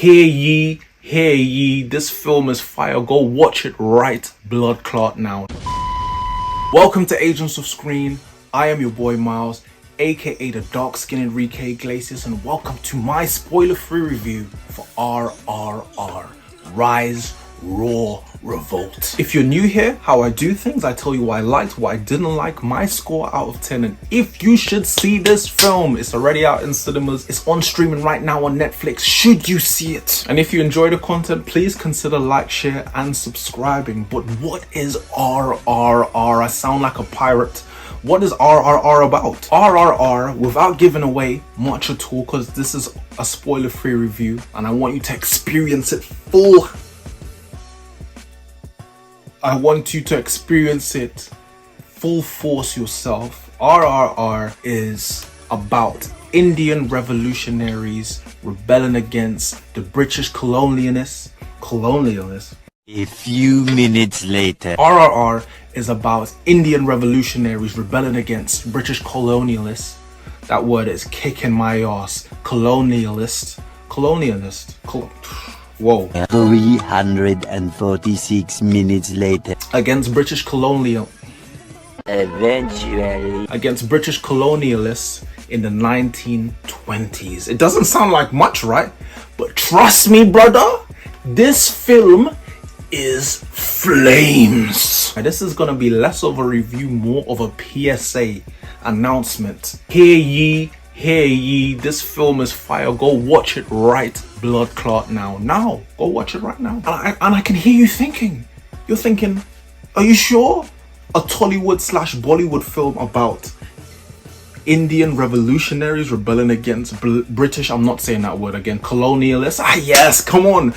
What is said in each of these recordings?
Hear ye, this film is fire. Go watch it right blood clot now. Welcome to Agents of Screen. I am your boy Miles, aka the dark-skinned Enrique Iglesias, and welcome to my spoiler-free review for RRR, Rise, Roar, Revolt. If you're new here, how I do things, I tell you what I liked, what I didn't like, my score out of 10, and if you should see this film. It's already out in cinemas, it's on streaming right now on Netflix, should you see it. And if you enjoy the content, please consider like, share, and subscribing. But what is RRR? I sound like a pirate. What is RRR about? RRR, without giving away much at all, because this is a spoiler-free review, and I want you to experience it full force yourself. RRR is about Indian revolutionaries rebelling against the British colonialists. A few minutes later. RRR is about Indian revolutionaries rebelling against British colonialists. That word is kicking my ass. Colonialist. Whoa. 346 minutes later. Against British Eventually. Against British colonialists in the 1920s. It doesn't sound like much, right? But trust me, brother, this film is flames. And this is gonna be less of a review, more of a PSA announcement. Hear ye, this film is fire. Go watch it right blood clot now. Go watch it right now. And I can hear you thinking, you're thinking, are you sure? A Tollywood / Bollywood film about Indian revolutionaries rebelling against British, I'm not saying that word again, colonialists. Yes, come on.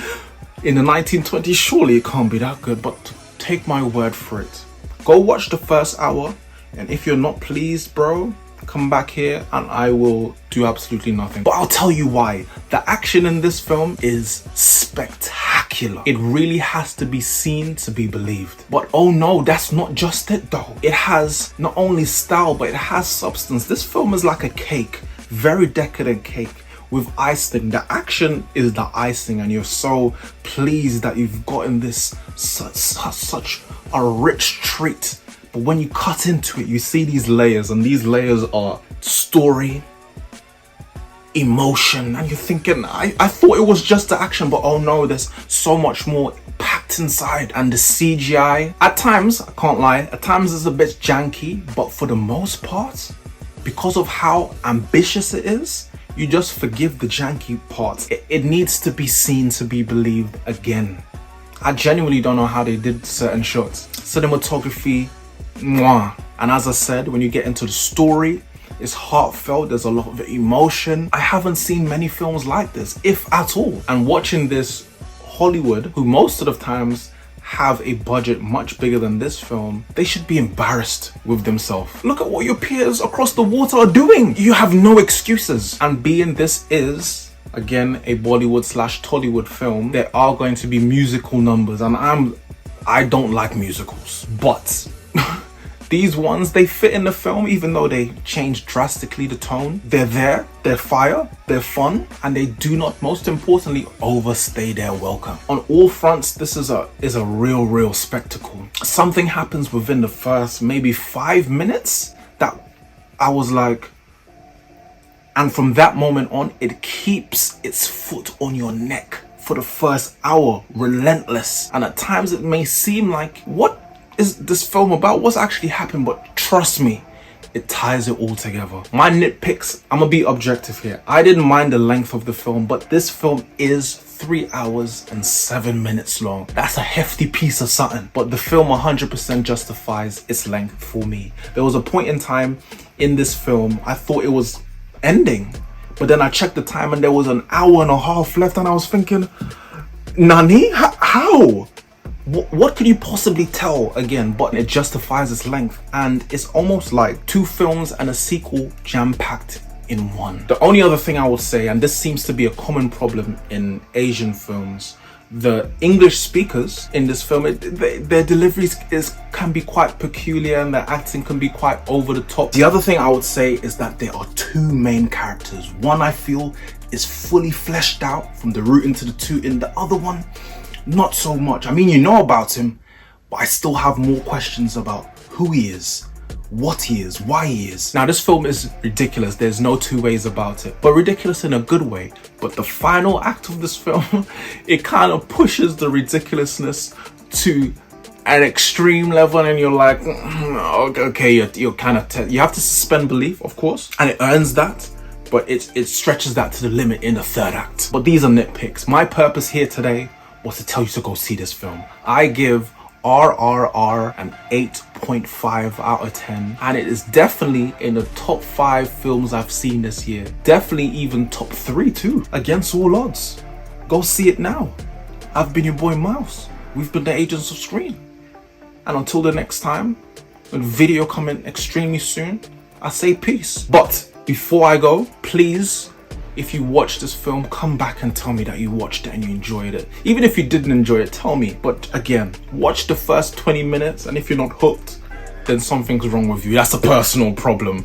In the 1920s, surely it can't be that good, but take my word for it. Go watch the first hour, and if you're not pleased, bro, come back here and I will do absolutely nothing. But I'll tell you why. The action in this film is spectacular. It really has to be seen to be believed. But oh no, that's not just it though. It has not only style, but it has substance. This film is like a cake, very decadent cake with icing. The action is the icing, and you're so pleased that you've gotten this such a rich treat. But when you cut into it, you see these layers, and these layers are story, emotion, and you're thinking, I thought it was just the action, but oh no, there's so much more packed inside. And the CGI, at times, I can't lie, at times it's a bit janky, but for the most part, because of how ambitious it is, you just forgive the janky parts. It needs to be seen to be believed again. I genuinely don't know how they did certain shots. Cinematography, mwah. And as I said, when you get into the story, it's heartfelt, there's a lot of emotion. I haven't seen many films like this, if at all. And watching this, Hollywood, who most of the times have a budget much bigger than this film, they should be embarrassed with themselves. Look at what your peers across the water are doing. You have no excuses. And being this is, again, a Bollywood / Tollywood film, there are going to be musical numbers, and I don't like musicals, but these ones, they fit in the film, even though they change drastically the tone. They're there, they're fire, they're fun, and they do not, most importantly, overstay their welcome. On all fronts, this is a real spectacle. Something happens within the first maybe 5 minutes that I was like, and from that moment on, it keeps its foot on your neck for the first hour, relentless. And at times it may seem like, what is this film about? What's actually happened? But trust me, it ties it all together. My nitpicks, I'm gonna be objective here. I didn't mind the length of the film, but this film is 3 hours and 7 minutes long. That's a hefty piece of something, but the film 100% justifies its length for me. There was a point in time in this film, I thought it was ending, but then I checked the time and there was an hour and a half left, and I was thinking, Nani? How? What could you possibly tell again? But it justifies its length, and it's almost like 2 films and a sequel jam-packed in one. The only other thing I would say, and this seems to be a common problem in Asian films, the English speakers in this film, their deliveries can be quite peculiar, and their acting can be quite over the top. The other thing I would say is that there are 2 main characters. One I feel is fully fleshed out from the rooting to the tooting. The other one, not so much. I mean, you know about him, but I still have more questions about who he is, what he is, why he is. Now, this film is ridiculous. There's no two ways about it, but ridiculous in a good way. But the final act of this film, it kind of pushes the ridiculousness to an extreme level, and you're like, okay, you're kind of you have to suspend belief, of course, and it earns that, but it stretches that to the limit in the third act. But these are nitpicks. My purpose here today was to tell you to go see this film. I give RRR an 8.5 out of 10, and it is definitely in the top 5 films I've seen this year. Definitely even top 3 too, against all odds. Go see it now. I've been your boy Mouse. We've been the Agents of Screen. And until the next time, with video coming extremely soon, I say peace. But before I go, please, if you watched this film, come back and tell me that you watched it and you enjoyed it. Even if you didn't enjoy it, tell me. But again, watch the first 20 minutes, and if you're not hooked, then something's wrong with you. That's a personal problem.